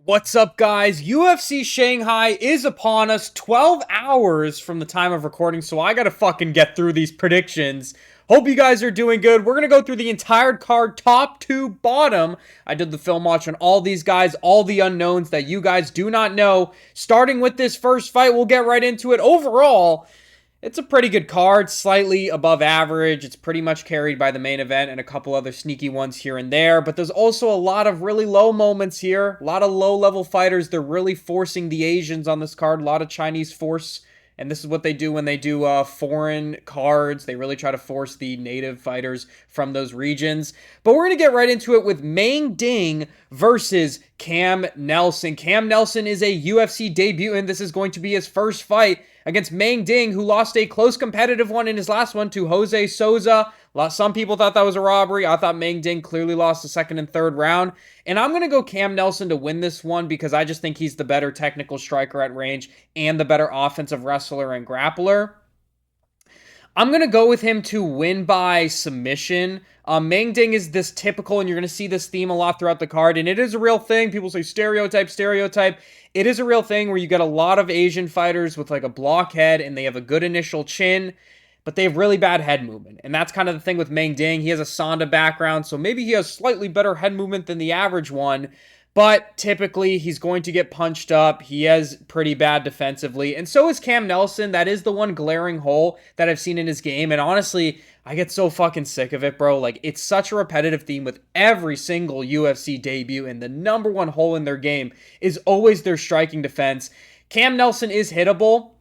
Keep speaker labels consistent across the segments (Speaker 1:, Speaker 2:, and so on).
Speaker 1: What's up, guys? UFC Shanghai is upon us 12 hours from the time of recording, so I gotta fucking get through these predictions. Hope you guys are doing good. We're gonna go through the entire card, top to bottom. I did the film watch on all these guys, all the unknowns that you guys do not know. Starting with this first fight, we'll get right into it. Overall, it's a pretty good card, slightly above average. It's pretty much carried by the main event and a couple other sneaky ones here and there. But there's also a lot of really low moments here. A lot of low-level fighters. They're really forcing the Asians on this card. A lot of Chinese force. And this is what they do when they do foreign cards. They really try to force the native fighters from those regions. But we're going to get right into it with Meng Ding versus Cam Nelson. Cam Nelson is a UFC debutant. This is going to be his first fight against Meng Ding, who lost a close competitive one in his last one to Jose Souza. Some people thought that was a robbery. I thought Meng Ding clearly lost the second and third round. And I'm going to go Cam Nelson to win this one because I just think he's the better technical striker at range and the better offensive wrestler and grappler. I'm going to go with him to win by submission. Meng Ding is this typical, and you're going to see this theme a lot throughout the card, and it is a real thing. People say stereotype, stereotype. It is a real thing where you get a lot of Asian fighters with like a blockhead, and they have a good initial chin, but they have really bad head movement. And that's kind of the thing with Meng Ding. He has a Sonda background, so maybe he has slightly better head movement than the average one. But typically, he's going to get punched up. He has pretty bad defensively. And so is Cam Nelson. That is the one glaring hole that I've seen in his game. And honestly, I get so fucking sick of it, bro. Like, it's such a repetitive theme with every single UFC debut. And the number one hole in their game is always their striking defense. Cam Nelson is hittable.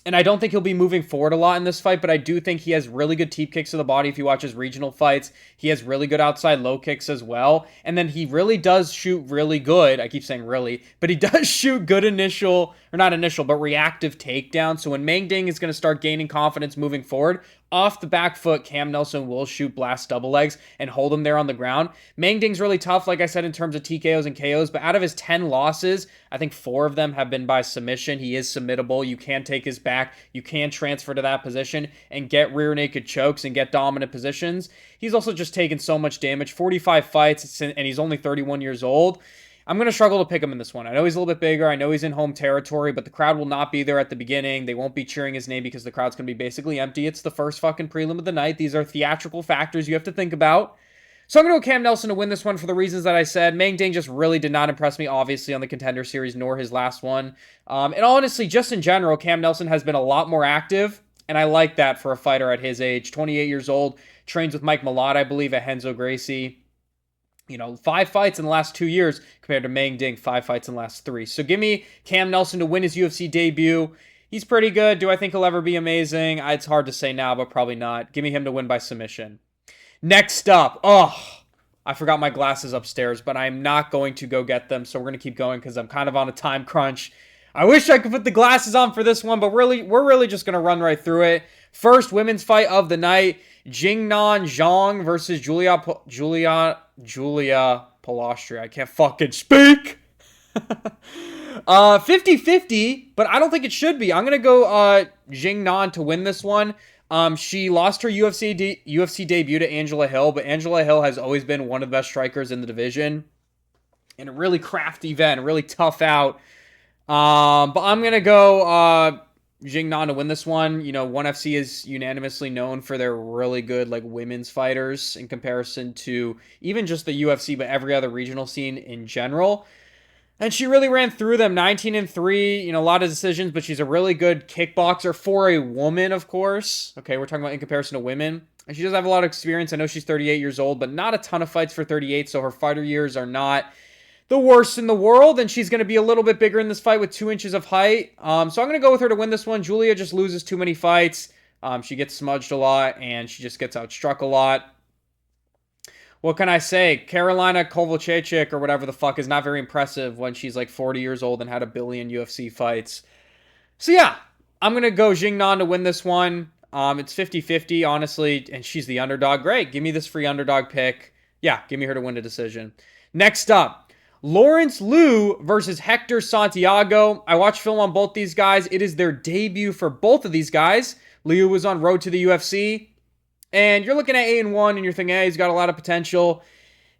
Speaker 1: And I don't think he'll be moving forward a lot in this fight, but I do think he has really good teep kicks to the body if you watch his regional fights. He has really good outside low kicks as well. And then he really does shoot really good. I keep saying really, but he does shoot good initial, or not initial, but reactive takedown. So when Meng Ding is going to start gaining confidence moving forward, off the back foot, Cam Nelson will shoot blast double legs and hold him there on the ground. Meng Ding's really tough, like I said, in terms of TKOs and KOs, but out of his 10 losses, I think 4 of them have been by submission. He is submittable. You can take his back. You can transfer to that position and get rear naked chokes and get dominant positions. He's also just taken so much damage. 45 fights, and he's only 31 years old. I'm going to struggle to pick him in this one. I know he's a little bit bigger. I know he's in home territory, but the crowd will not be there at the beginning. They won't be cheering his name because the crowd's going to be basically empty. It's the first fucking prelim of the night. These are theatrical factors you have to think about. So I'm going to go Cam Nelson to win this one for the reasons that I said. Meng Ding just really did not impress me, obviously, on the Contender Series, nor his last one. And honestly, just in general, Cam Nelson has been a lot more active, and I like that for a fighter at his age. 28 years old, trains with Mike Malott, I believe, at Renzo Gracie. 5 fights in the last 2 years compared to Meng Ding, 5 fights in the last 3. So give me Cam Nelson to win his UFC debut. He's pretty good. Do I think he'll ever be amazing? It's hard to say now, but probably not. Give me him to win by submission. Next up, I forgot my glasses upstairs, but I'm not going to go get them, so we're going to keep going because I'm kind of on a time crunch. I wish I could put the glasses on for this one, but we're really just going to run right through it. First women's fight of the night, Jingnan Zhang versus Julia Palastri. I can't fucking speak. 50-50, but I don't think it should be. I'm going to go Jingnan to win this one. She lost her UFC debut to Angela Hill, but Angela Hill has always been one of the best strikers in the division. In a really crafty event, a really tough out. But I'm going to go Jingnan to win this one. ONE FC is unanimously known for their really good women's fighters in comparison to even just the UFC, but every other regional scene in general. And she really ran through them, 19-3, a lot of decisions, but she's a really good kickboxer for a woman, of course. Okay, we're talking about in comparison to women. And she does have a lot of experience. I know she's 38 years old, but not a ton of fights for 38, so her fighter years are not the worst in the world, and she's going to be a little bit bigger in this fight with 2 inches of height. So I'm going to go with her to win this one. Julia just loses too many fights. She gets smudged a lot, and she just gets outstruck a lot. What can I say? Carolina Kovalchechik or whatever the fuck is not very impressive when she's 40 years old and had a billion UFC fights. So yeah, I'm going to go Jingnan to win this one. It's 50-50, honestly, and she's the underdog. Great, give me this free underdog pick. Yeah, give me her to win a decision. Next up, Lawrence Liu versus Hector Santiago. I watched film on both these guys. It is their debut for both of these guys. Liu was on road to the UFC. And you're looking at 8-1 and you're thinking, hey, he's got a lot of potential.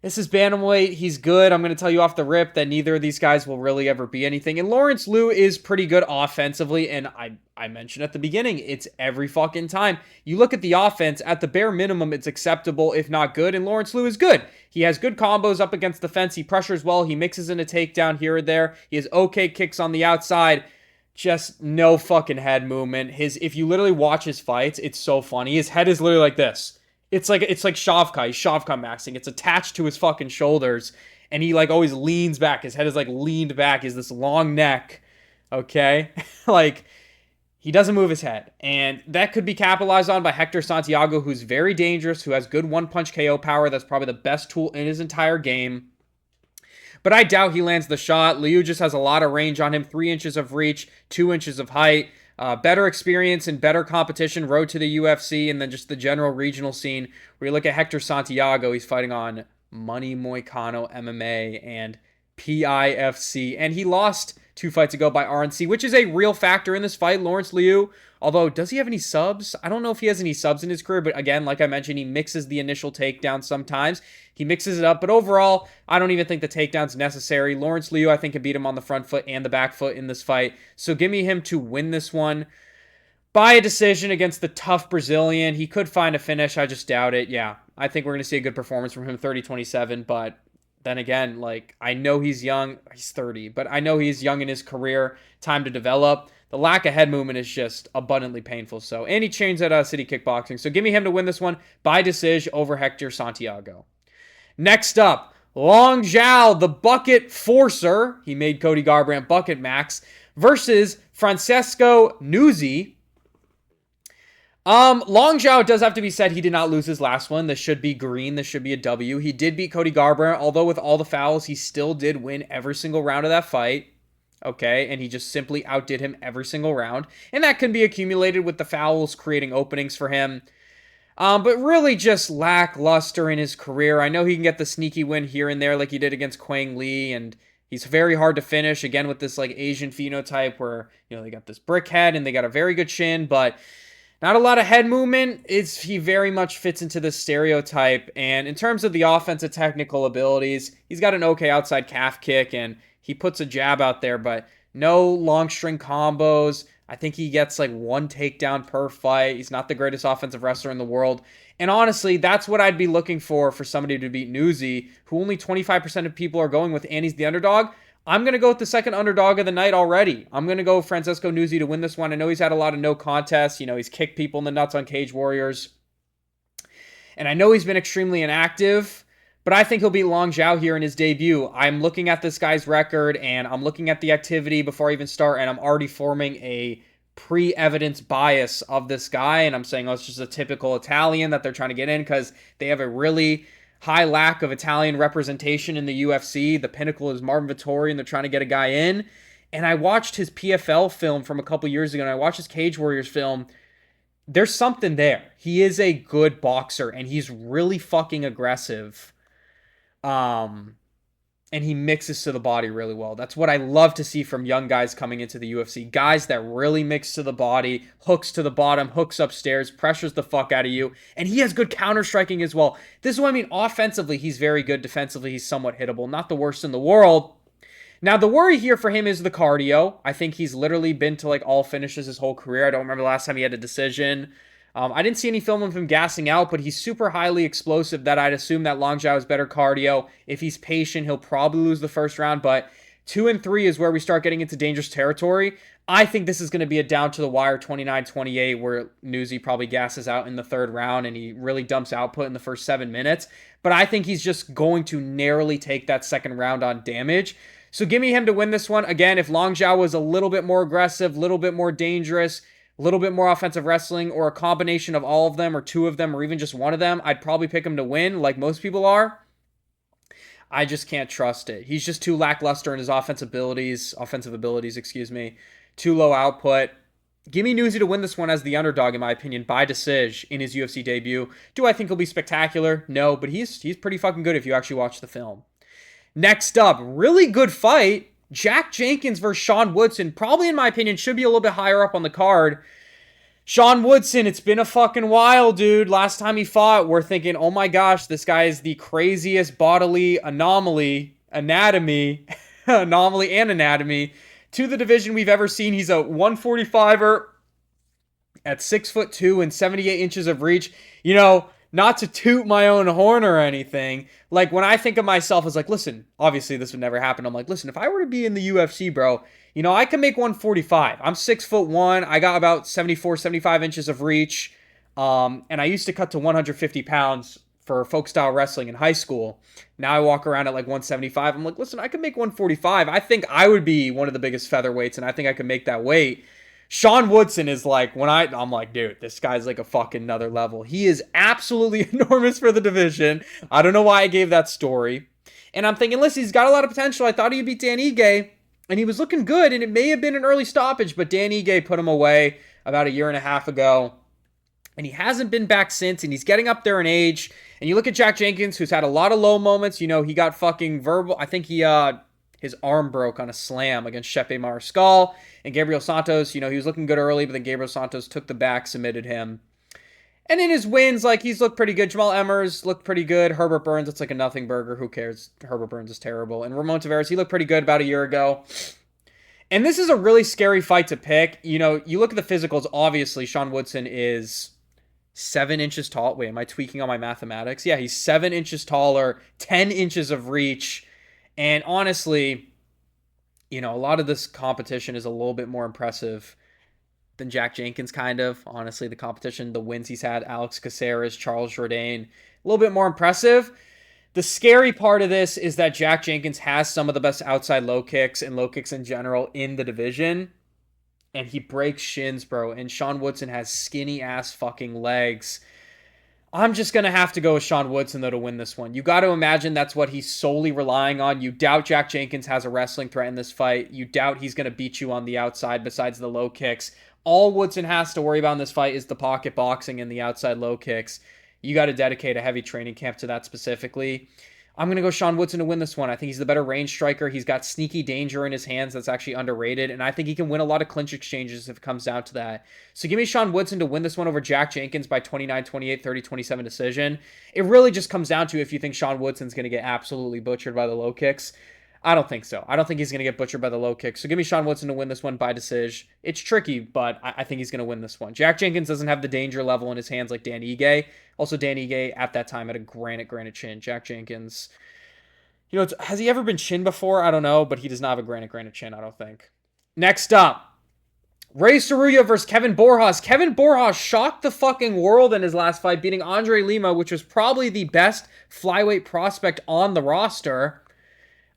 Speaker 1: This is bantamweight. He's good. I'm going to tell you off the rip that neither of these guys will really ever be anything. And Lawrence Liu is pretty good offensively. And I mentioned at the beginning, it's every fucking time. You look at the offense, at the bare minimum, it's acceptable, if not good. And Lawrence Liu is good. He has good combos up against the fence. He pressures well. He mixes in a takedown here or there. He has okay kicks on the outside. Just no fucking head movement. If you literally watch his fights, it's so funny. His head is literally like this. It's like Shavkai. He's Shavkai maxing. It's attached to his fucking shoulders, and he like always leans back. His head is like leaned back. He's this long neck. Okay, like he doesn't move his head, and that could be capitalized on by Hector Santiago, who's very dangerous, who has good one-punch KO power. That's probably the best tool in his entire game. But I doubt he lands the shot. Liu just has a lot of range on him. 3 inches of reach, 2 inches of height. Better experience and better competition, road to the UFC, and then just the general regional scene. Where you look at Hector Santiago, he's fighting on Money Moicano MMA and PIFC, and he lost 2 fights ago by RNC, which is a real factor in this fight. Lawrence Liu, although, does he have any subs? I don't know if he has any subs in his career, but again, like I mentioned, he mixes the initial takedown sometimes. He mixes it up, but overall, I don't even think the takedown's necessary. Lawrence Liu, I think, can beat him on the front foot and the back foot in this fight. So give me him to win this one by a decision against the tough Brazilian. He could find a finish. I just doubt it. Yeah, I think we're going to see a good performance from him, 30-27, but then again, like, I know he's young. He's 30, but I know he's young in his career. Time to develop. The lack of head movement is just abundantly painful. So, and he trains at City Kickboxing. So give me him to win this one by decision over Hector Santiago. Next up, Long Zhao, the bucket forcer. He made Cody Garbrandt bucket max versus Francesco Nuzzi. Long Zhao does have to be said, he did not lose his last one. This should be green. This should be a W. He did beat Cody Garbrandt, although with all the fouls, he still did win every single round of that fight. Okay, and he just simply outdid him every single round. And that can be accumulated with the fouls creating openings for him. But really just lackluster in his career. I know he can get the sneaky win here and there like he did against Quang Lee, and he's very hard to finish, again, with this like Asian phenotype where, you know, they got this brick head and they got a very good chin, but not a lot of head movement. He very much fits into this stereotype. And in terms of the offensive technical abilities, he's got an okay outside calf kick, and he puts a jab out there, but no long string combos. I think he gets like 1 takedown per fight. He's not the greatest offensive wrestler in the world. And honestly, that's what I'd be looking for somebody to beat Nuzzi, who only 25% of people are going with, and he's the underdog. I'm going to go with the second underdog of the night already. I'm going to go Francesco Nuzzi to win this one. I know he's had a lot of no contests. You know, he's kicked people in the nuts on Cage Warriors. And I know he's been extremely inactive, but I think he'll beat Long Zhao here in his debut. I'm looking at this guy's record, and I'm looking at the activity before I even start, and I'm already forming a pre-evidence bias of this guy, and I'm saying, oh, it's just a typical Italian that they're trying to get in because they have a really high lack of Italian representation in the UFC. The pinnacle is Marvin Vettori, and they're trying to get a guy in. And I watched his PFL film from a couple years ago, and I watched his Cage Warriors film. There's something there. He is a good boxer, and he's really fucking aggressive. And he mixes to the body really well. That's what I love to see from young guys coming into the UFC. Guys that really mix to the body, hooks to the bottom, hooks upstairs, pressures the fuck out of you. And he has good counter-striking as well. This is what I mean. Offensively, he's very good. Defensively, he's somewhat hittable. Not the worst in the world. Now, the worry here for him is the cardio. I think he's literally been to like all finishes his whole career. I don't remember the last time he had a decision. I didn't see any film of him gassing out, but he's super highly explosive that I'd assume that Long Zhao has better cardio. If he's patient, he'll probably lose the first round, but 2 and 3 is where we start getting into dangerous territory. I think this is going to be a down-to-the-wire 29-28 where Nuzzi probably gasses out in the third round and he really dumps output in the first 7 minutes. But I think he's just going to narrowly take that second round on damage. So give me him to win this one. Again, if Long Zhao was a little bit more aggressive, a little bit more dangerous, a little bit more offensive wrestling, or a combination of all of them, or 2 of them, or even just 1 of them, I'd probably pick him to win, like most people are. I just can't trust it. He's just too lackluster in his offensive abilities, too low output. Give me Nuzzi to win this one as the underdog, in my opinion, by decision in his UFC debut. Do I think he'll be spectacular? No, but he's pretty fucking good if you actually watch the film. Next up, really good fight. Jack Jenkins versus Sean Woodson, probably in my opinion, should be a little bit higher up on the card. Sean Woodson, it's been a fucking while, dude. Last time he fought, we're thinking, oh my gosh, this guy is the craziest bodily anomaly and anatomy to the division we've ever seen. He's a 145er at 6'2" and 78 inches of reach. You know, not to toot my own horn or anything. Like, when I think of myself as like, listen, obviously this would never happen. I'm like, listen, if I were to be in the UFC, bro, you know, I can make 145. I'm 6'1". I got about 74, 75 inches of reach. And I used to cut to 150 pounds for folk style wrestling in high school. Now I walk around at like 175. I'm like, listen, I can make 145. I think I would be one of the biggest featherweights, and I think I could make that weight. Sean Woodson is like, I'm like, dude, this guy's like a fucking another level. He is absolutely enormous for the division. I don't know why I gave that story. And I'm thinking, listen, he's got a lot of potential. I thought he'd beat Dan Ige, and he was looking good, and it may have been an early stoppage, but Dan Ige put him away about a year and a half ago. And he hasn't been back since, and he's getting up there in age. And you look at Jack Jenkins, who's had a lot of low moments. You know, he got fucking verbal. I think his arm broke on a slam against Shepe Mariscal. And Gabriel Santos, you know, he was looking good early, but then Gabriel Santos took the back, submitted him. And in his wins, like, he's looked pretty good. Jamal Emmers looked pretty good. Herbert Burns, it's like a nothing burger. Who cares? Herbert Burns is terrible. And Ramon Tavares, he looked pretty good about a year ago. And this is a really scary fight to pick. You know, you look at the physicals, obviously, Sean Woodson is 7 inches tall. Wait, am I tweaking on my mathematics? Yeah, he's 7 inches taller, 10 inches of reach. And honestly, you know, a lot of this competition is a little bit more impressive than Jack Jenkins, kind of. Honestly, the competition, the wins he's had, Alex Caceres, Charles Jourdain, a little bit more impressive. The scary part of this is that Jack Jenkins has some of the best outside low kicks and low kicks in general in the division. And he breaks shins, bro. And Sean Woodson has skinny ass fucking legs. I'm just going to have to go with Sean Woodson, though, to win this one. You got to imagine that's what he's solely relying on. You doubt Jack Jenkins has a wrestling threat in this fight. You doubt he's going to beat you on the outside besides the low kicks. All Woodson has to worry about in this fight is the pocket boxing and the outside low kicks. You got to dedicate a heavy training camp to that specifically. I'm going to go Sean Woodson to win this one. I think he's the better range striker. He's got sneaky danger in his hands that's actually underrated, and I think he can win a lot of clinch exchanges if it comes down to that. So give me Sean Woodson to win this one over Jack Jenkins by 29-28, 30-27 decision. It really just comes down to if you think Sean Woodson's going to get absolutely butchered by the low kicks. I don't think so. I don't think he's going to get butchered by the low kicks. So give me Sean Woodson to win this one by decision. It's tricky, but I think he's going to win this one. Jack Jenkins doesn't have the danger level in his hands like Dan Ige. Also, Dan Ige at that time had a granite chin. Jack Jenkins, you know, has he ever been chin before? I don't know, but he does not have a granite chin, I don't think. Next up, Ray Saruya versus Kevin Borjas. Kevin Borjas shocked the fucking world in his last fight, beating Andre Lima, which was probably the best flyweight prospect on the roster.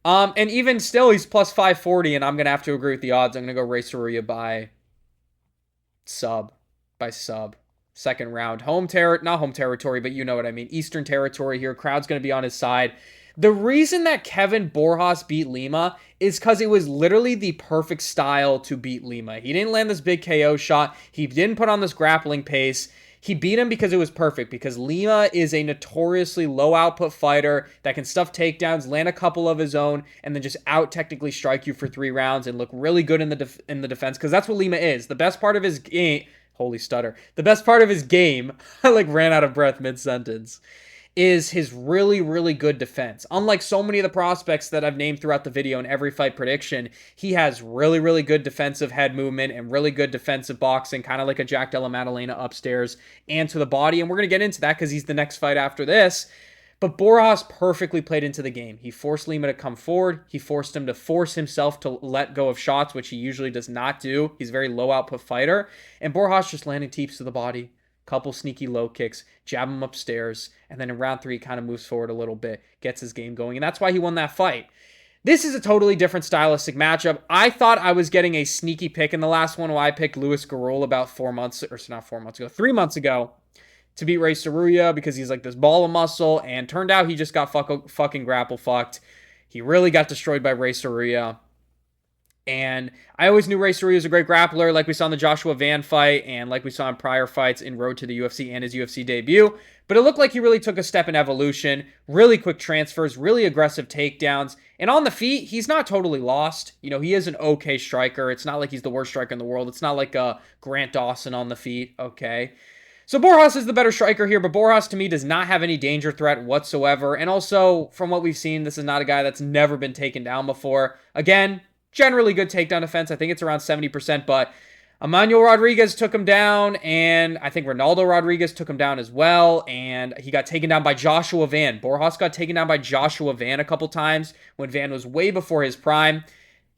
Speaker 1: And even still, he's plus 540, and I'm going to have to agree with the odds. I'm going to go Ray Saruya by sub. Second round. Not home territory, but you know what I mean. Eastern territory here. Crowd's going to be on his side. The reason that Kevin Borjas beat Lima is because it was literally the perfect style to beat Lima. He didn't land this big KO shot. He didn't put on this grappling pace. He beat him because it was perfect, because Lima is a notoriously low output fighter that can stuff takedowns, land a couple of his own, and then just out technically strike you for 3 rounds and look really good in the defense, because that's what Lima is. The best part of his game, holy stutter, the best part of his game, I like ran out of breath mid-sentence, is his really, really good defense. Unlike so many of the prospects that I've named throughout the video in every fight prediction, he has really, really good defensive head movement and really good defensive boxing, kind of like a Jack Della Maddalena upstairs and to the body. And we're going to get into that because he's the next fight after this. But Borjas perfectly played into the game. He forced Lima to come forward. He forced him to force himself to let go of shots, which he usually does not do. He's a very low output fighter. And Borjas just landing teeps to the body. Couple sneaky low kicks, jab him upstairs, and then in round 3, he kind of moves forward a little bit, gets his game going, and that's why he won that fight. This is a totally different stylistic matchup. I thought I was getting a sneaky pick in the last one, while I picked Louis Garol about 3 months ago to beat Ray Saruya because he's like this ball of muscle, and turned out he just got fucking grapple fucked. He really got destroyed by Ray Saruya. And I always knew Ray Cerruto was a great grappler, like we saw in the Joshua Van fight and like we saw in prior fights in Road to the UFC and his UFC debut. But it looked like he really took a step in evolution, really quick transfers, really aggressive takedowns. And on the feet, he's not totally lost. You know, he is an okay striker. It's not like he's the worst striker in the world. It's not like a Grant Dawson on the feet, okay? So Borjas is the better striker here, but Borjas to me does not have any danger threat whatsoever. And also, from what we've seen, this is not a guy that's never been taken down before. Again, generally good takedown defense. I think it's around 70%, but Emmanuel Rodriguez took him down, and I think Ronaldo Rodriguez took him down as well, and he got taken down by Joshua Van. Borjas got taken down by Joshua Van a couple times when Van was way before his prime.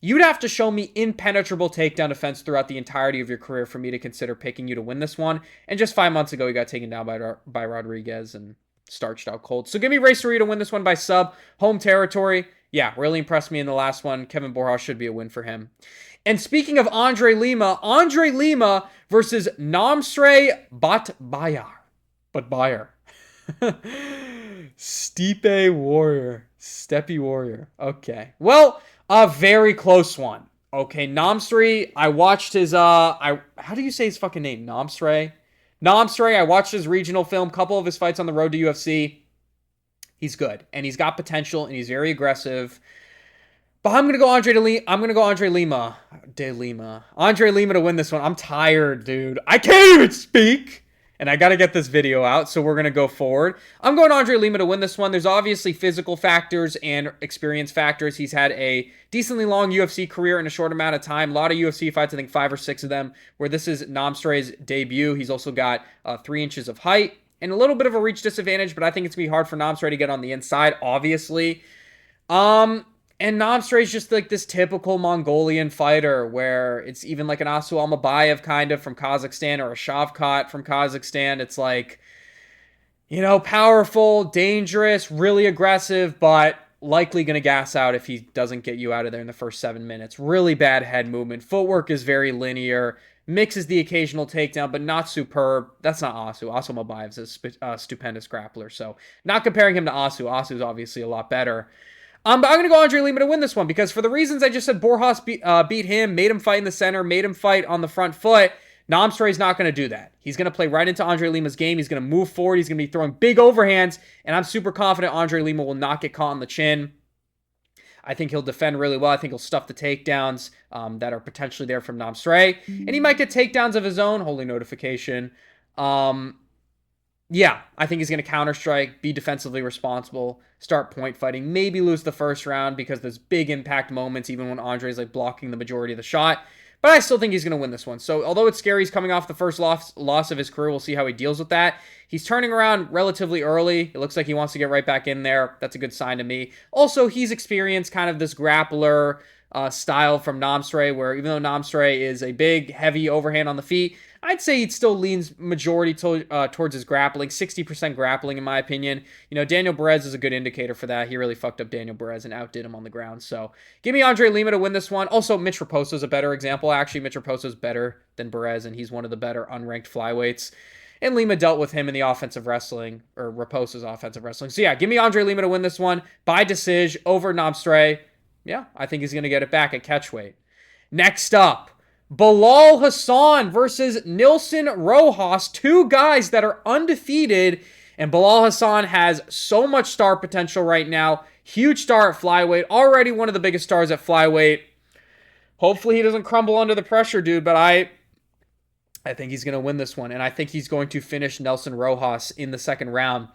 Speaker 1: You'd have to show me impenetrable takedown defense throughout the entirety of your career for me to consider picking you to win this one. And just 5 months ago, he got taken down by Rodriguez and starched out cold. So give me Ray Cerruto to win this one by sub. Home territory. Yeah, really impressed me in the last one. Kevin Borjas should be a win for him. And speaking of Andre Lima versus Namstre Batbayar. Stipe Warrior. Steppy Warrior. Okay. Well, a very close one. Okay, Namstre, I watched his, how do you say his fucking name? Namstre? Namstre, I watched his regional film, couple of his fights on the road to UFC. He's good, and he's got potential, and he's very aggressive. But I'm gonna go Andre Lima to win this one. I'm tired, dude. I can't even speak. And I got to get this video out, so we're going to go forward. I'm going Andre Lima to win this one. There's obviously physical factors and experience factors. He's had a decently long UFC career in a short amount of time. A lot of UFC fights, I think 5 or 6 of them, where this is Namstre's debut. He's also got 3 inches of height and a little bit of a reach disadvantage, but I think it's going to be hard for Namstre to get on the inside, obviously. And Namstre is just like this typical Mongolian fighter where it's even like an Asu Almabayev kind of from Kazakhstan or a Shavkat from Kazakhstan. It's like, you know, powerful, dangerous, really aggressive, but likely going to gas out if he doesn't get you out of there in the first 7 minutes. Really bad head movement. Footwork is very linear. Mixes the occasional takedown, but not superb. That's not Asu. Asu Almabayev is a stupendous grappler. So not comparing him to Asu. Asu is obviously a lot better. But I'm going to go Andre Lima to win this one because for the reasons I just said, Borjas beat him, made him fight in the center, made him fight on the front foot. Namstre is not going to do that. He's going to play right into Andre Lima's game. He's going to move forward. He's going to be throwing big overhands, and I'm super confident Andre Lima will not get caught on the chin. I think he'll defend really well. I think he'll stuff the takedowns that are potentially there from Namstre, and he might get takedowns of his own. Holy notification. Yeah, I think he's going to counter-strike, be defensively responsible, start point fighting, maybe lose the first round because there's big impact moments even when Andre's like blocking the majority of the shot. But I still think he's going to win this one. So although it's scary, he's coming off the first loss of his career. We'll see how he deals with that. He's turning around relatively early. It looks like he wants to get right back in there. That's a good sign to me. Also, he's experienced kind of this grappler style from Namstre, where even though Namstre is a big, heavy overhand on the feet, I'd say he still leans majority towards his grappling, 60% grappling in my opinion. You know, Daniel Perez is a good indicator for that. He really fucked up Daniel Perez and outdid him on the ground. So give me Andre Lima to win this one. Also, Mitch Raposo is a better example. Actually, Mitch Raposo is better than Perez, and he's one of the better unranked flyweights. And Lima dealt with him in the offensive wrestling, or Raposo's offensive wrestling. So yeah, give me Andre Lima to win this one by decision over Namstre. Yeah, I think he's going to get it back at catchweight. Next up, Bilal Hassan versus Nilson Rojas. 2 guys that are undefeated. And Bilal Hassan has so much star potential right now. Huge star at flyweight. Already one of the biggest stars at flyweight. Hopefully he doesn't crumble under the pressure, dude. But I think he's going to win this one. And I think he's going to finish Nilson Rojas in the second round.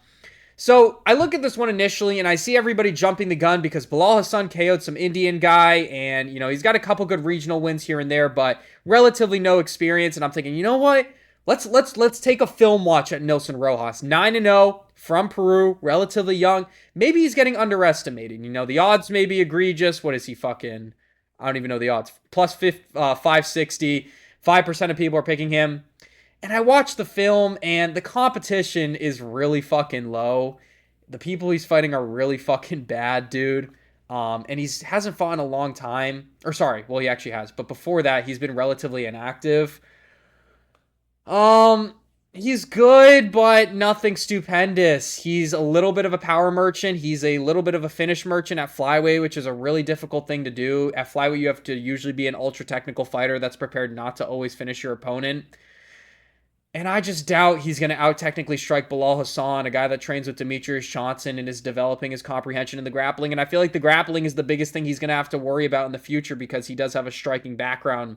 Speaker 1: So I look at this one initially, and I see everybody jumping the gun because Bilal Hassan KO'd some Indian guy, and you know he's got a couple good regional wins here and there, but relatively no experience. And I'm thinking, you know what? Let's take a film watch at Nilson Rojas. 9-0 from Peru, relatively young. Maybe he's getting underestimated. You know the odds may be egregious. What is he fucking? I don't even know the odds. Plus 560. 5% of people are picking him. And I watched the film, and the competition is really fucking low. The people he's fighting are really fucking bad, dude. And he hasn't fought in a long time. Or sorry, well, he actually has. But before that, he's been relatively inactive. He's good, but nothing stupendous. He's a little bit of a power merchant. He's a little bit of a finish merchant at flyweight, which is a really difficult thing to do. At flyweight, you have to usually be an ultra technical fighter that's prepared not to always finish your opponent. And I just doubt he's going to out technically strike Bilal Hassan, a guy that trains with Demetrius Johnson and is developing his comprehension in the grappling. And I feel like the grappling is the biggest thing he's going to have to worry about in the future because he does have a striking background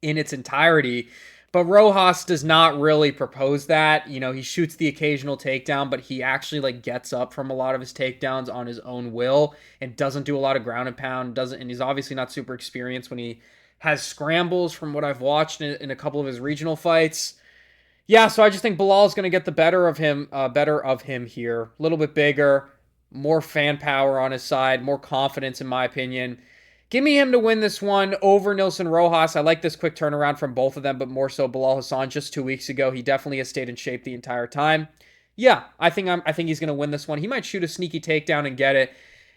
Speaker 1: in its entirety. But Rojas does not really propose that. You know, he shoots the occasional takedown, but he actually like gets up from a lot of his takedowns on his own will and doesn't do a lot of ground and pound. And he's obviously not super experienced when he has scrambles from what I've watched in a couple of his regional fights. Yeah, so I just think Bilal's going to get the better of him here. A little bit bigger, more fan power on his side, more confidence in my opinion. Give me him to win this one over Nilson Rojas. I like this quick turnaround from both of them, but more so Bilal Hassan just 2 weeks ago. He definitely has stayed in shape the entire time. Yeah, I think he's going to win this one. He might shoot a sneaky takedown and get it.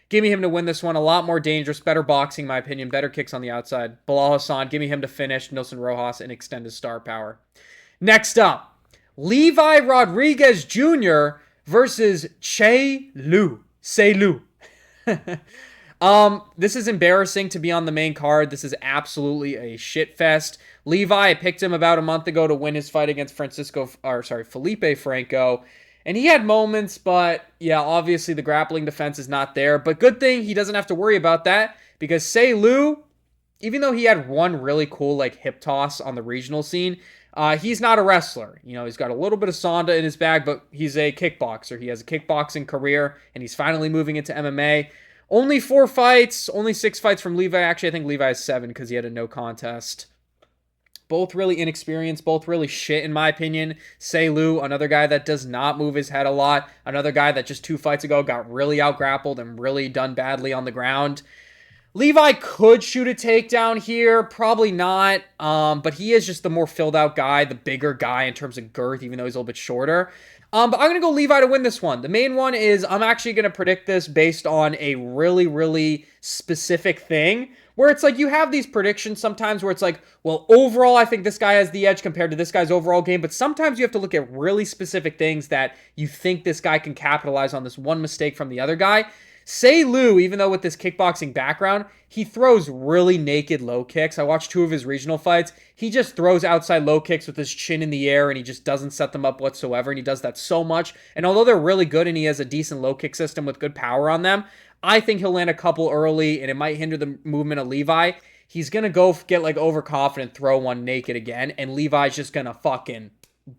Speaker 1: Give me him to win this one. A lot more dangerous, better boxing, in my opinion, better kicks on the outside. Bilal Hassan, give me him to finish Nilson Rojas and extend his star power. Next up, Levi Rodriguez Jr. versus Che Lu. Say Lu. This is embarrassing to be on the main card. This is absolutely a shit fest. Levi, I picked him about a month ago to win his fight against Felipe Franco. And he had moments, but yeah, obviously the grappling defense is not there. But good thing he doesn't have to worry about that because Say Lu, even though he had one really cool like hip toss on the regional scene, he's not a wrestler. You know, he's got a little bit of Sonda in his bag, but he's a kickboxer. He has a kickboxing career, and he's finally moving into MMA. Only 4 fights, only 6 fights from Levi. Actually, I think Levi has 7 because he had a no contest. Both really inexperienced, both really shit in my opinion. Say Lu, another guy that does not move his head a lot. Another guy that just 2 fights ago got really out-grappled and really done badly on the ground. Levi could shoot a takedown here, probably not, but he is just the more filled out guy, the bigger guy in terms of girth, even though he's a little bit shorter. But I'm going to go Levi to win this one. The main one is I'm actually going to predict this based on a really, really specific thing, where it's like you have these predictions sometimes where it's like, well, overall, I think this guy has the edge compared to this guy's overall game, but sometimes you have to look at really specific things that you think this guy can capitalize on this one mistake from the other guy. Say Lu, even though with this kickboxing background, he throws really naked low kicks. I watched 2 of his regional fights. He just throws outside low kicks with his chin in the air and he just doesn't set them up whatsoever. And he does that so much. And although they're really good and he has a decent low kick system with good power on them, I think he'll land a couple early and it might hinder the movement of Levi. He's going to go get like overconfident, throw one naked again. And Levi's just going to fucking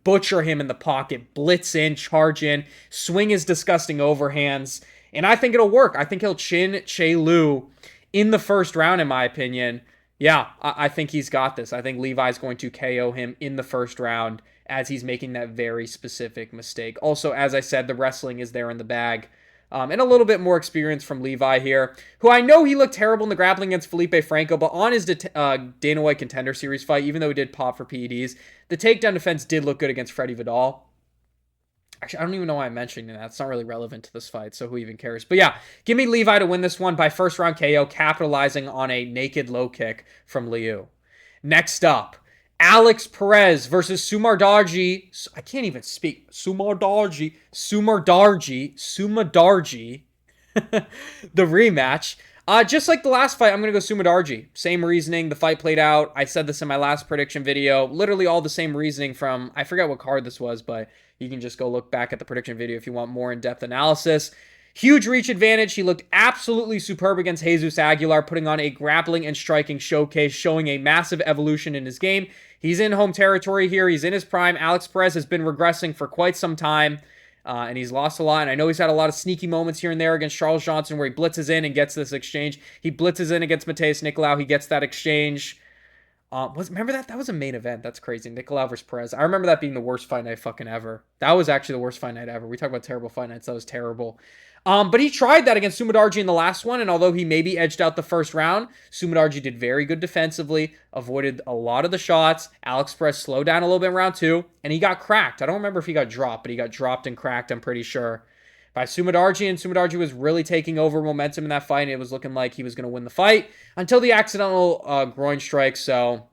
Speaker 1: butcher him in the pocket, blitz in, charge in, swing his disgusting overhands. And I think it'll work. I think he'll chin Che Lu in the first round, in my opinion. Yeah, I think he's got this. I think Levi's going to KO him in the first round as he's making that very specific mistake. Also, as I said, the wrestling is there in the bag. And a little bit more experience from Levi here, who I know he looked terrible in the grappling against Felipe Franco, but on his Dana White Contender Series fight, even though he did pop for PEDs, the takedown defense did look good against Freddie Vidal. Actually, I don't even know why I'm mentioning that. It's not really relevant to this fight, so who even cares? But yeah, give me Levi to win this one by first round KO, capitalizing on a naked low kick from Liu. Next up, Alex Perez versus Sumardarji. I can't even speak. Sumardarji. The rematch. Just like the last fight, I'm going to go Sumardarji. Same reasoning. The fight played out. I said this in my last prediction video. Literally all the same reasoning from, I forget what card this was, but you can just go look back at the prediction video if you want more in-depth analysis. Huge reach advantage. He looked absolutely superb against Jesus Aguilar, putting on a grappling and striking showcase, showing a massive evolution in his game. He's in home territory here. He's in his prime. Alex Perez has been regressing for quite some time. And he's lost a lot. And I know he's had a lot of sneaky moments here and there against Charles Johnson where he blitzes in and gets this exchange. He blitzes in against Mateus Nicolau. He gets that exchange. Remember that? That was a main event. That's crazy. Nicolau versus Perez. I remember that being the worst fight night fucking ever. That was actually the worst fight night ever. We talk about terrible fight nights. That was terrible. But he tried that against Sumardarji in the last one, and although he maybe edged out the first round, Sumardarji did very good defensively, avoided a lot of the shots. Alex Perez slowed down a little bit in round 2, and he got cracked. I don't remember if he got dropped, but he got dropped and cracked, I'm pretty sure, by Sumardarji, and Sumardarji was really taking over momentum in that fight, and it was looking like he was going to win the fight until the accidental groin strike, so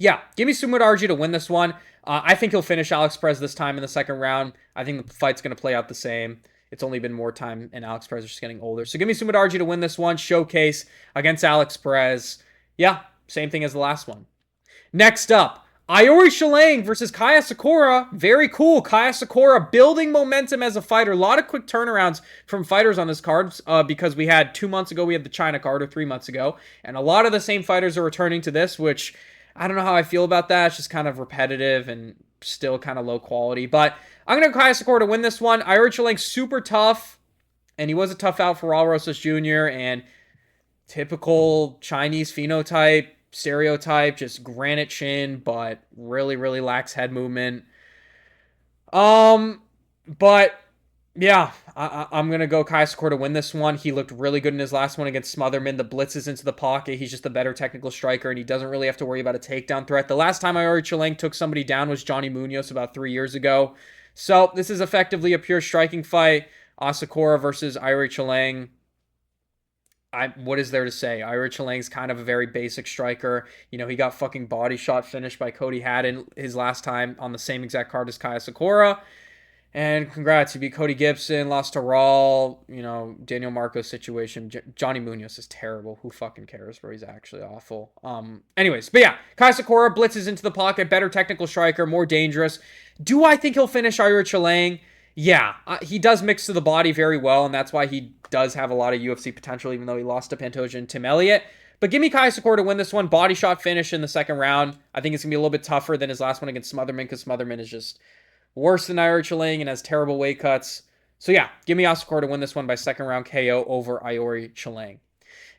Speaker 1: Yeah, give me Sumit Arji to win this one. I think he'll finish Alex Perez this time in the second round. I think the fight's going to play out the same. It's only been more time, and Alex Perez is just getting older. So give me Sumit Arji to win this one. Showcase against Alex Perez. Yeah, same thing as the last one. Next up, Iori Shalang versus Kaya Sakura. Very cool. Kaya Sakura building momentum as a fighter. A lot of quick turnarounds from fighters on this card because we had 2 months ago, we had the China card, or 3 months ago. And a lot of the same fighters are returning to this, which I don't know how I feel about that. It's just kind of repetitive and still kind of low quality. But I'm going to go Kaya Sakura to win this one. Iori Shalang super tough. And he was a tough out for Raul Rosas Jr. And typical Chinese phenotype. Stereotype, just granite chin, but really, really lacks head movement. But yeah, I'm gonna go Kai Sakura to win this one. He looked really good in his last one against Smotherman. The blitzes into the pocket. He's just a better technical striker, and he doesn't really have to worry about a takedown threat. The last time Iori Shalang took somebody down was Johnny Munoz about 3 years ago. So this is effectively a pure striking fight. Sakura versus Iori Shalang. What is there to say? Iori Shalang's kind of a very basic striker. You know, he got fucking body shot finished by Cody Haddon his last time on the same exact card as Kaya Sakura. And congrats, he beat Cody Gibson, lost to Raul, you know, Daniel Marcos situation. Johnny Munoz is terrible. Who fucking cares, bro? He's actually awful. Anyways, but yeah, Kaya Sakura blitzes into the pocket, better technical striker, more dangerous. Do I think he'll finish Iori Shalang? Yeah, he does mix to the body very well, and that's why he does have a lot of UFC potential, even though he lost to Pantoja and Tim Elliott. But give me Kaya Sakura to win this one. Body shot finish in the second round. I think it's going to be a little bit tougher than his last one against Smotherman, because Smotherman is just worse than Iori Shalang and has terrible weight cuts. So yeah, give me Sakura to win this one by second round KO over Iori Shalang.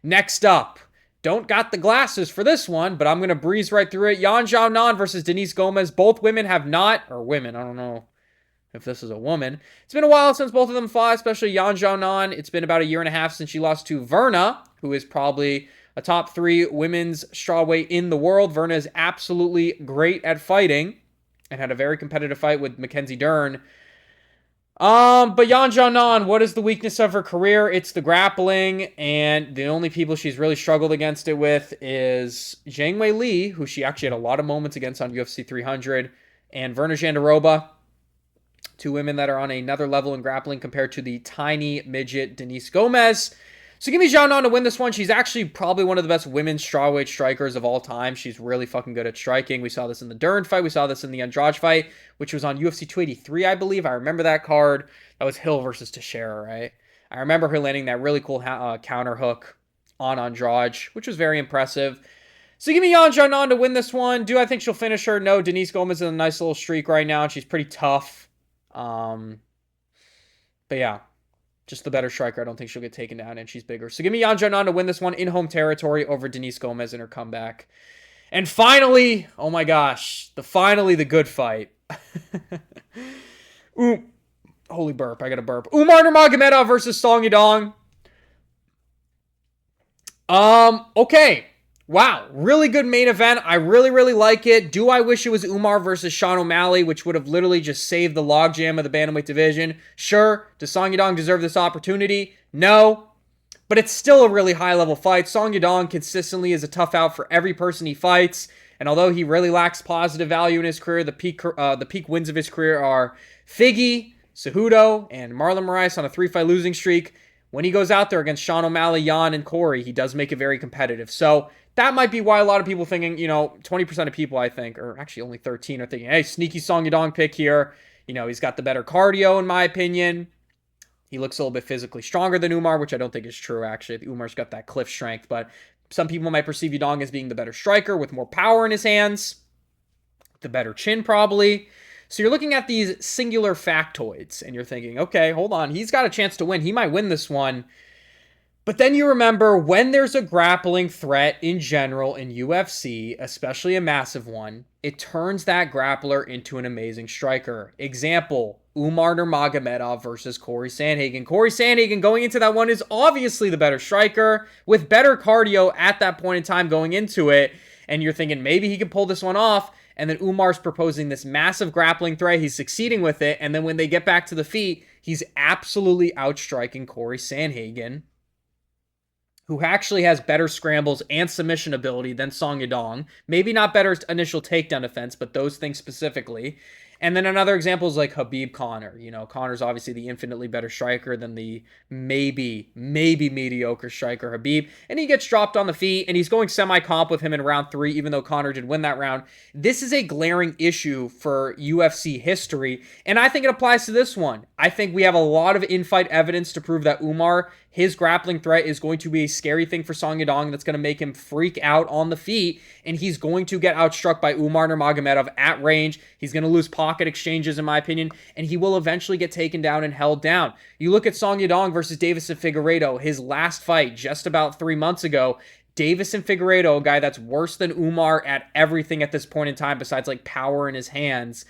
Speaker 1: Next up, don't got the glasses for this one, but I'm going to breeze right through it. Yan Xiaonan versus Denise Gomez. Both women have not, or women, I don't know if this is a woman. It's been a while since both of them fought, especially Yan Xiaonan. It's been about a year and a half since she lost to Verna, who is probably a top 3 women's strawweight in the world. Verna is absolutely great at fighting and had a very competitive fight with Mackenzie Dern. But Yan Xiaonan, what is the weakness of her career? It's the grappling, and the only people she's really struggled against it with is Zhang Wei Li, who she actually had a lot of moments against on UFC 300, and Verna Jandiroba. 2 women that are on another level in grappling compared to the tiny midget Denise Gomez. So give me Xiaonan to win this one. She's actually probably one of the best women's strawweight strikers of all time. She's really fucking good at striking. We saw this in the Dern fight. We saw this in the Andrade fight, which was on UFC 283, I believe. I remember that card. That was Hill versus Teixeira, right? I remember her landing that really cool counter hook on Andrade, which was very impressive. So give me Yan Xiaonan to win this one. Do I think she'll finish her? No. Denise Gomez is in a nice little streak right now, and she's pretty tough. But yeah, just the better striker. I don't think she'll get taken down, and she's bigger. So give me Yan Xiaonan to win this one in home territory over Denise Gomez in her comeback. And finally, oh my gosh, the good fight. Ooh, holy burp, I got a burp. Umar Nurmagomedov versus Song Yadong. Okay. Wow, really good main event. I really, really like it. Do I wish it was Umar versus Sean O'Malley, which would have literally just saved the logjam of the bantamweight division? Sure. Does Song Yadong deserve this opportunity? No. But it's still a really high-level fight. Song Yadong consistently is a tough out for every person he fights. And although he really lacks positive value in his career, the peak wins of his career are Figgy, Cejudo, and Marlon Moraes on a 3-fight losing streak. When he goes out there against Sean O'Malley, Jan, and Corey, he does make it very competitive. So that might be why a lot of people thinking, 20% of people, I think, or actually only 13 are thinking, hey, sneaky Song Yadong pick here. He's got the better cardio, in my opinion. He looks a little bit physically stronger than Umar, which I don't think is true, actually. Umar's got that cliff strength, but some people might perceive Yadong as being the better striker with more power in his hands. The better chin, probably. So you're looking at these singular factoids, and you're thinking, okay, hold on. He's got a chance to win. He might win this one. But then you remember, when there's a grappling threat in general in UFC, especially a massive one, it turns that grappler into an amazing striker. Example, Umar Nurmagomedov versus Corey Sandhagen. Corey Sandhagen going into that one is obviously the better striker with better cardio at that point in time going into it. And you're thinking maybe he can pull this one off. And then Umar's proposing this massive grappling threat. He's succeeding with it. And then when they get back to the feet, he's absolutely outstriking Corey Sandhagen. who actually has better scrambles and submission ability than Song Yadong. Maybe not better initial takedown defense, but those things specifically. And then another example is like Khabib Conor. You know, Conor's obviously the infinitely better striker than the maybe mediocre striker Khabib. And he gets dropped on the feet, and he's going semi-comp with him in round 3, even though Conor did win that round. This is a glaring issue for UFC history, and I think it applies to this one. I think we have a lot of in-fight evidence to prove that Umar, his grappling threat is going to be a scary thing for Song Yadong that's going to make him freak out on the feet, and he's going to get outstruck by Umar Nurmagomedov at range. He's going to lose pocket exchanges, in my opinion, and he will eventually get taken down and held down. You look at Song Yadong versus Deiveson Figueiredo, his last fight just about 3 months ago. Deiveson Figueiredo, a guy that's worse than Umar at everything at this point in time besides like power in his hands,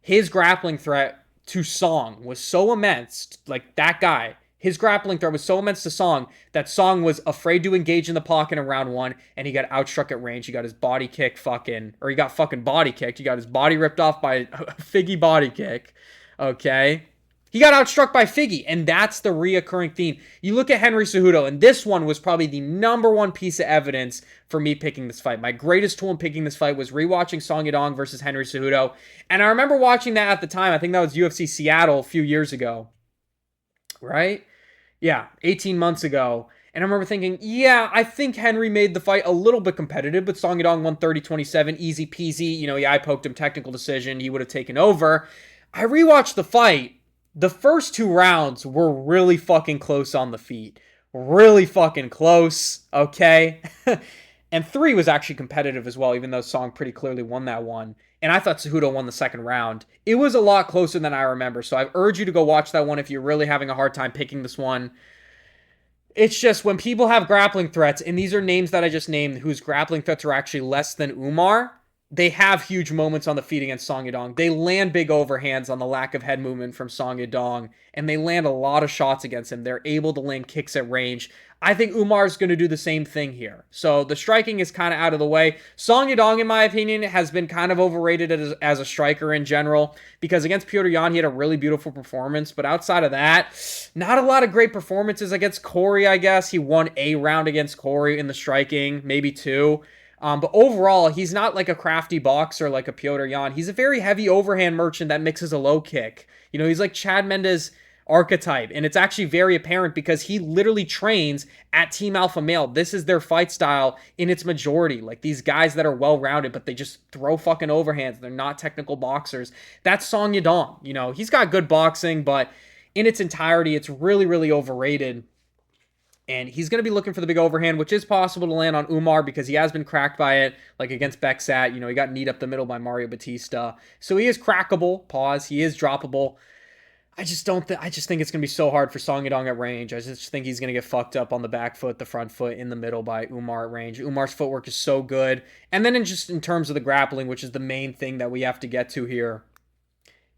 Speaker 1: his grappling threat to Song was so immense, like that guy, his grappling threat was so immense to Song that Song was afraid to engage in the pocket in round 1, and he got outstruck at range. He got his body kick he got fucking body kicked. He got his body ripped off by a Figgy body kick. Okay? He got outstruck by Figgy, and that's the reoccurring theme. You look at Henry Cejudo, and this one was probably the number one piece of evidence for me picking this fight. My greatest tool in picking this fight was rewatching Song Yadong versus Henry Cejudo, and I remember watching that at the time. I think that was UFC Seattle a few years ago, right? Yeah, 18 months ago. And I remember thinking, yeah, I think Henry made the fight a little bit competitive, but Song Yadong won 30-27, easy peasy. You know, yeah, I poked him, technical decision. He would have taken over. I rewatched the fight. The first 2 rounds were really fucking close on the feet. Really fucking close, okay? And 3 was actually competitive as well, even though Song pretty clearly won that one. And I thought Cejudo won the second round. It was a lot closer than I remember, so I urge you to go watch that one if you're really having a hard time picking this one. It's just when people have grappling threats, and these are names that I just named whose grappling threats are actually less than Umar, they have huge moments on the feet against Song Yadong. They land big overhands on the lack of head movement from Song Yadong, and they land a lot of shots against him. They're able to land kicks at range. I think Umar's going to do the same thing here. So the striking is kind of out of the way. Song Yadong, in my opinion, has been kind of overrated as a striker in general, because against Petr Yan, he had a really beautiful performance. But outside of that, not a lot of great performances against Corey, I guess. He won a round against Corey in the striking, maybe 2. But overall, he's not like a crafty boxer like a Petr Yan. He's a very heavy overhand merchant that mixes a low kick. You know, he's like Chad Mendes archetype, and it's actually very apparent because he literally trains at Team Alpha Male. This is their fight style in its majority. Like these guys that are well-rounded, but they just throw fucking overhands. They're not technical boxers. That's Song Yadong. You know, he's got good boxing, but in its entirety, it's really, really overrated. And he's going to be looking for the big overhand, which is possible to land on Umar because he has been cracked by it, like against Beksat. You know, he got kneed up the middle by Mario Batista. So he is crackable, pause. He is droppable. I just think it's going to be so hard for Song Yadong at range. I just think he's going to get fucked up on the back foot, the front foot, in the middle by Umar at range. Umar's footwork is so good. And then in terms of the grappling, which is the main thing that we have to get to here,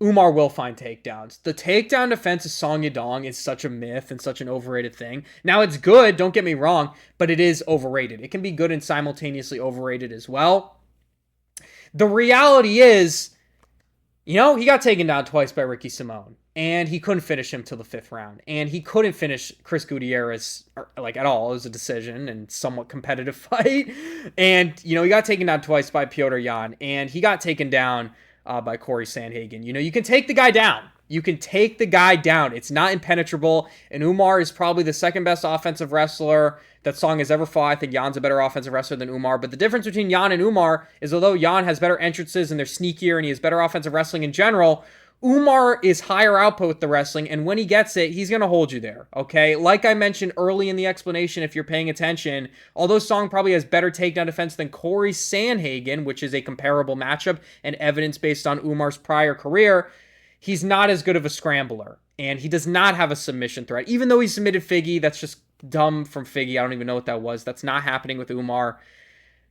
Speaker 1: Umar will find takedowns. The takedown defense of Song Yadong is such a myth and such an overrated thing. Now, it's good, don't get me wrong, but it is overrated. It can be good and simultaneously overrated as well. The reality is, you know, he got taken down twice by Ricky Simón, and he couldn't finish him till the 5th round. And he couldn't finish Chris Gutierrez, like, at all. It was a decision and somewhat competitive fight. And, you know, he got taken down twice by Petr Yan, and he got taken down by Corey Sandhagen. You know, you can take the guy down. You can take the guy down. It's not impenetrable. And Umar is probably the second best offensive wrestler that Song has ever fought. I think Yan's a better offensive wrestler than Umar. But the difference between Yan and Umar is although Yan has better entrances and they're sneakier and he has better offensive wrestling in general, Umar is higher output with the wrestling, and when he gets it, he's going to hold you there, okay? Like I mentioned early in the explanation, if you're paying attention, although Song probably has better takedown defense than Corey Sandhagen, which is a comparable matchup and evidence based on Umar's prior career, he's not as good of a scrambler, and he does not have a submission threat. Even though he submitted Figgy, that's just dumb from Figgy. I don't even know what that was. That's not happening with Umar.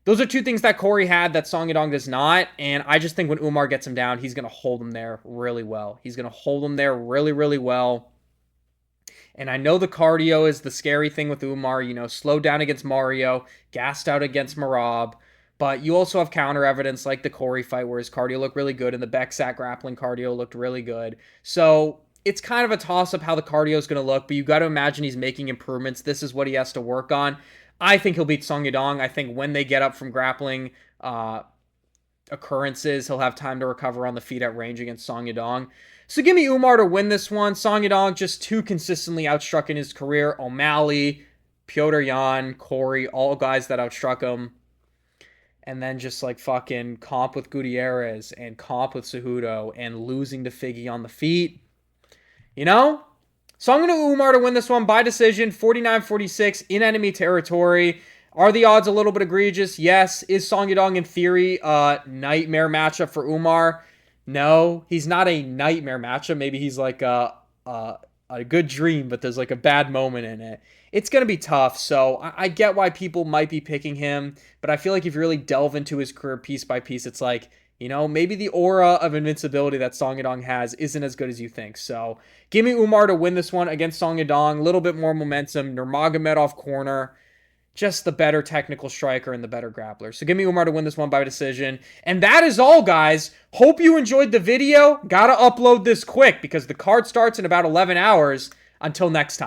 Speaker 1: Those are two things that Corey had that Song Yadong does not, and I just think when Umar gets him down, he's going to hold him there really well. He's going to hold him there really, really well. And I know the cardio is the scary thing with Umar, you know, slowed down against Mario, gassed out against Marab, but you also have counter evidence like the Corey fight where his cardio looked really good and the Beksat grappling cardio looked really good. So it's kind of a toss-up how the cardio is going to look, but you got to imagine he's making improvements. This is what he has to work on. I think he'll beat Song Yadong. I think when they get up from grappling occurrences, he'll have time to recover on the feet at range against Song Yadong. So give me Umar to win this one. Song Yadong just too consistently outstruck in his career. O'Malley, Petr Yan, Corey, all guys that outstruck him. And then just like fucking comp with Gutierrez and comp with Cejudo and losing to Figgy on the feet. You know? So I'm going to Umar to win this one by decision, 49-46 in enemy territory. Are the odds a little bit egregious? Yes. Is Song Yadong in theory a nightmare matchup for Umar? No, he's not a nightmare matchup. Maybe he's like a good dream, but there's like a bad moment in it. It's going to be tough, so I get why people might be picking him, but I feel like if you really delve into his career piece by piece, it's like, you know, maybe the aura of invincibility that Song Yadong has isn't as good as you think. So give me Umar to win this one against Song Yadong. A little bit more momentum. Nurmagomedov corner. Just the better technical striker and the better grappler. So give me Umar to win this one by decision. And that is all, guys. Hope you enjoyed the video. Gotta upload this quick because the card starts in about 11 hours. Until next time.